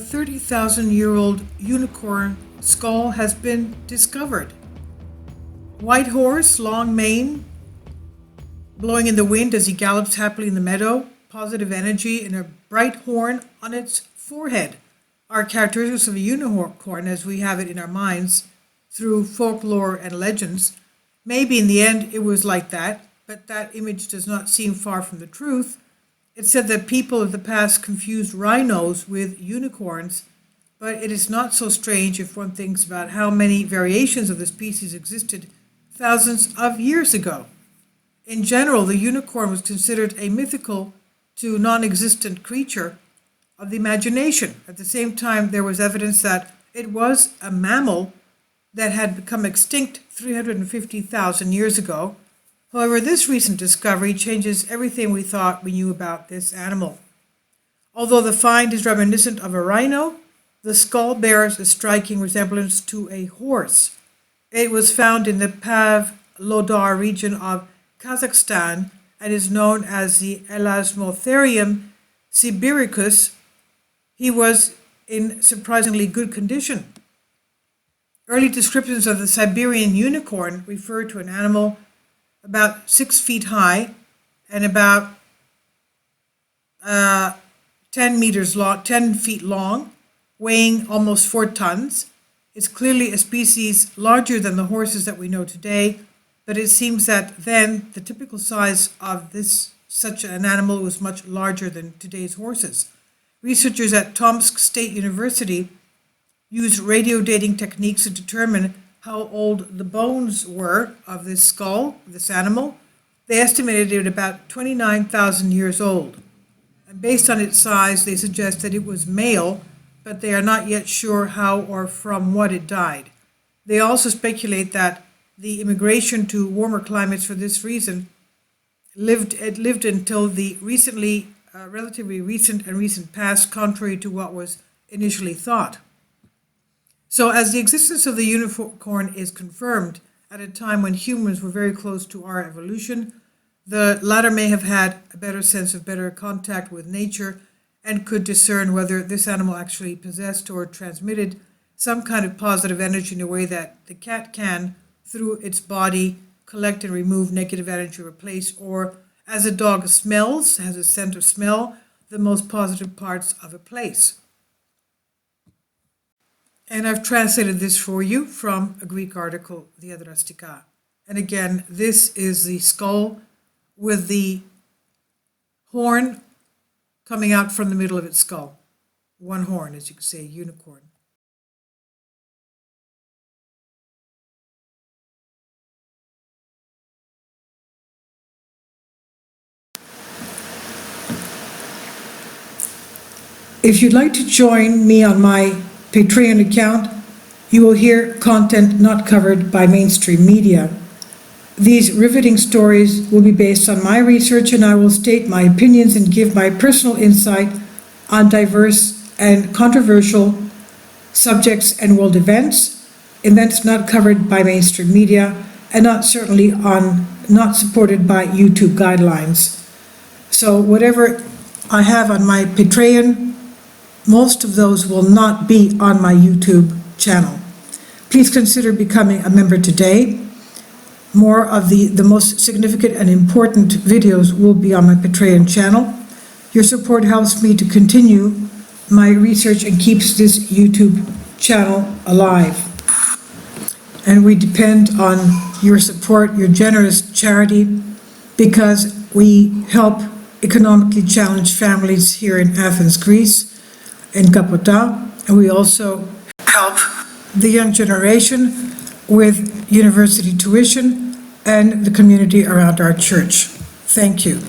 30,000-year-old unicorn skull has been discovered. White horse, long mane, blowing in the wind as he gallops happily in the meadow, positive energy, and a bright horn on its forehead are characteristics of a unicorn as we have it in our minds through folklore and legends. Maybe in the end it was like that, but that image does not seem far from the truth. It's said that people of the past confused rhinos with unicorns, but it is not so strange if one thinks about how many variations of the species existed thousands of years ago. In general, the unicorn was considered a mythical to non-existent creature of the imagination. At the same time, there was evidence that it was a mammal that had become extinct 350,000 years ago. However, this recent discovery changes everything we thought we knew about this animal. Although the find is reminiscent of a rhino, the skull bears a striking resemblance to a horse. It was found in the Pavlodar region of Kazakhstan and is known as the Elasmotherium sibericus. He was in surprisingly good condition. Early descriptions of the Siberian unicorn refer to an animal about 6 feet high and about 10 feet long, weighing almost 4 tons. It's clearly a species larger than the horses that we know today, but it seems that then the typical size of such an animal was much larger than today's horses. Researchers at Tomsk State University used radio dating techniques to determine how old the bones were of this skull, this animal. They estimated it about 29,000 years old. And based on its size, they suggest that it was male, but they are not yet sure how or from what it died. They also speculate that the immigration to warmer climates for this reason lived until the relatively recent past, contrary to what was initially thought. So as the existence of the unicorn is confirmed at a time when humans were very close to our evolution, the latter may have had a better contact with nature and could discern whether this animal actually possessed or transmitted some kind of positive energy in a way that the cat can, through its body, collect and remove negative energy, replace, or as a dog smells, has a scent of smell, the most positive parts of a place. And I've translated this for you from a Greek article, Diadrastika. And again, this is the skull with the horn coming out from the middle of its skull. One horn, as you can say, unicorn. If you'd like to join me on my Patreon account, you will hear content not covered by mainstream media. These riveting stories will be based on my research, and I will state my opinions and give my personal insight on diverse and controversial subjects and world events not covered by mainstream media, and not supported by YouTube guidelines. So whatever I have on my Patreon, most of those will not be on my YouTube channel. Please consider becoming a member today. More of the most significant and important videos will be on my Patreon channel. Your support helps me to continue my research and keeps this YouTube channel alive. And we depend on your support, your generous charity, because we help economically challenged families here in Athens, Greece, in Kapota, and we also help the young generation with university tuition and the community around our church. Thank you.